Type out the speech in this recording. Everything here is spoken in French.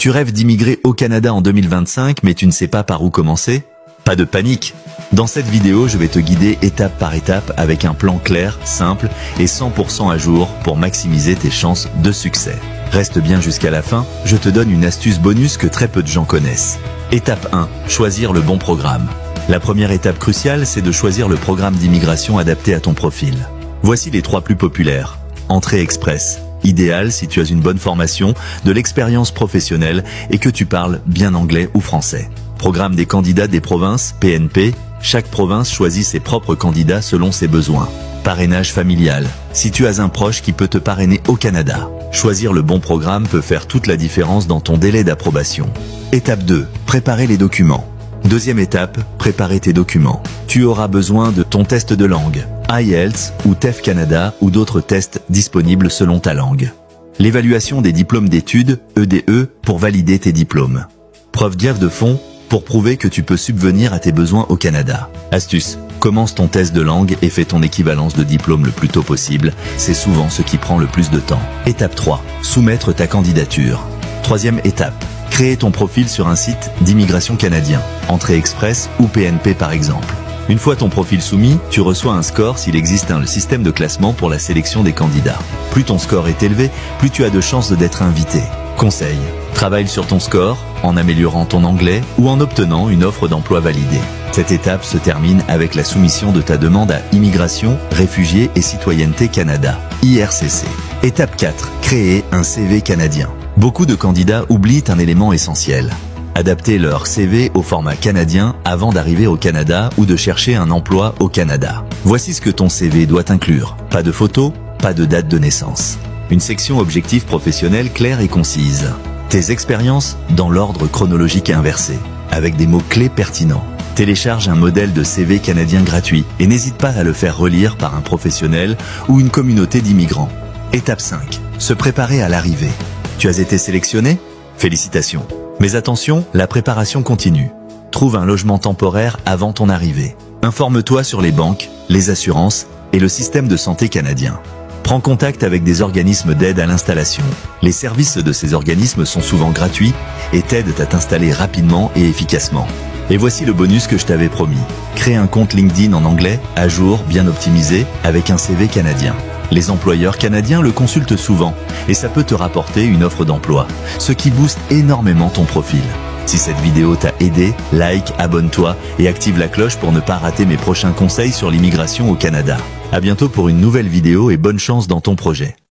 Tu rêves d'immigrer au Canada en 2025, mais tu ne sais pas par où commencer? Pas de panique. Dans cette vidéo, je vais te guider étape par étape avec un plan clair, simple et 100% à jour pour maximiser tes chances de succès. Reste bien jusqu'à la fin, je te donne une astuce bonus que très peu de gens connaissent. Étape 1. Choisir le bon programme. La première étape cruciale, c'est de choisir le programme d'immigration adapté à ton profil. Voici les 3 plus populaires. Entrée express. Idéal si tu as une bonne formation, de l'expérience professionnelle et que tu parles bien anglais ou français. Programme des candidats des provinces, PNP. Chaque province choisit ses propres candidats selon ses besoins. Parrainage familial. Si tu as un proche qui peut te parrainer au Canada, choisir le bon programme peut faire toute la différence dans ton délai d'approbation. Étape 2. Préparer les documents. Deuxième étape, préparer tes documents. Tu auras besoin de ton test de langue, IELTS ou TEF Canada ou d'autres tests disponibles selon ta langue. L'évaluation des diplômes d'études, EDE, pour valider tes diplômes. Preuve de fonds, pour prouver que tu peux subvenir à tes besoins au Canada. Astuce, commence ton test de langue et fais ton équivalence de diplôme le plus tôt possible, c'est souvent ce qui prend le plus de temps. Étape 3, soumettre ta candidature. Troisième étape, créer ton profil sur un site d'immigration canadien, Entrée Express ou PNP par exemple. Une fois ton profil soumis, tu reçois un score s'il existe un système de classement pour la sélection des candidats. Plus ton score est élevé, plus tu as de chances d'être invité. Conseil, travaille sur ton score, en améliorant ton anglais ou en obtenant une offre d'emploi validée. Cette étape se termine avec la soumission de ta demande à Immigration, Réfugiés et Citoyenneté Canada, IRCC. Étape 4, créer un CV canadien. Beaucoup de candidats oublient un élément essentiel. Adapter leur CV au format canadien avant d'arriver au Canada ou de chercher un emploi au Canada. Voici ce que ton CV doit inclure. Pas de photo, pas de date de naissance. Une section objectif professionnel claire et concise. Tes expériences dans l'ordre chronologique inversé, avec des mots-clés pertinents. Télécharge un modèle de CV canadien gratuit et n'hésite pas à le faire relire par un professionnel ou une communauté d'immigrants. Étape 5. Se préparer à l'arrivée. Tu as été sélectionné? Félicitations. Mais attention, la préparation continue. Trouve un logement temporaire avant ton arrivée. Informe-toi sur les banques, les assurances et le système de santé canadien. Prends contact avec des organismes d'aide à l'installation. Les services de ces organismes sont souvent gratuits et t'aident à t'installer rapidement et efficacement. Et voici le bonus que je t'avais promis. Crée un compte LinkedIn en anglais, à jour, bien optimisé, avec un CV canadien. Les employeurs canadiens le consultent souvent et ça peut te rapporter une offre d'emploi, ce qui booste énormément ton profil. Si cette vidéo t'a aidé, like, abonne-toi et active la cloche pour ne pas rater mes prochains conseils sur l'immigration au Canada. À bientôt pour une nouvelle vidéo et bonne chance dans ton projet.